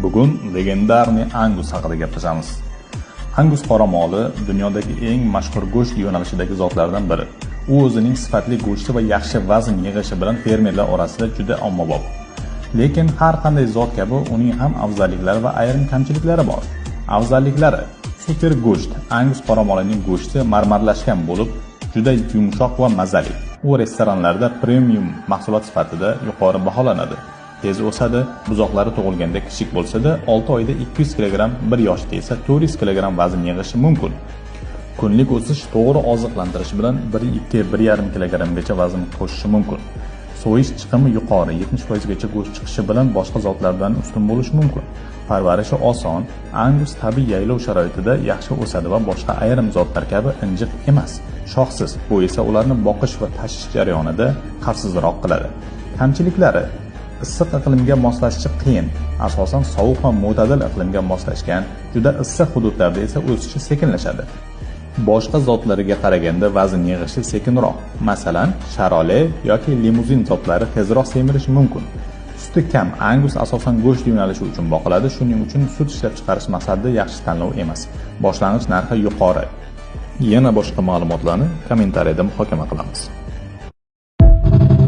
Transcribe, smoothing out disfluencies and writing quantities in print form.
Bugun legendarniy Angus haqida gaplashamiz. Angus qoramoli dunyodagi eng mashhur go'sht yo'nalishidagi zotlardan biri. U o'zining sifatli go'shti va yaxshi vazn yig'ishi bilan fermerlar orasida juda ommabop. Lekin har qanday zot kabi uning ham afzalliklari va ayrim kamchiliklari bor. Afzalliklari: super go'sht. Angus qoramolining go'shti marmarlashgan bo'lib, juda yumshoq va mazali. U restoranlarda premium mahsulot sifatida yuqori baholanadi. Tez o'sadi, buzoqlari tug'ilganda kichik bo'lsa-da, 6 oyda 200 kg, 1 yoshda esa 400 kg vazn yig'ishi mumkin. Kunlik o'sish to'g'ri oziqlantirish bilan 1-1,5 kg gacha vazn qo'shishi mumkin. So'yish chiqimi yuqori, 70% gacha go'sht chiqishi bilan boshqa zotlardan ustun bo'lishi mumkin. Parvarishi oson, Angus tabiiy yaylov sharoitida yaxshi o'sadi va boshqa ayrim zotlar kabi injiq emas, shoxsiz. Bu esa ularni boqish va tashish jarayonida xavfsizroq qiladi. Kamchiliklari: issiq iqlimga moslashishi qiyin, asosan sovuq va mo'tadil iqlimga moslashgan, juda issiq hududlarda esa o'sishi sekinlashadi. Boshqa zotlariga qaraganda vazn yig'ishi sekinroq, masalan, Charolais yoki limuzin zotlari tezroq semirishi mumkin. Suti kam. Angus asosan go'sht yo'nalishi uchun boqiladi, shuning uchun sut ishlab chiqarish maqsadida yaxshi tanlov emas. Boshlang'ich narxi yuqori. Yana boshqa ma'lumotlarni kommentariyada muhokama qilamiz.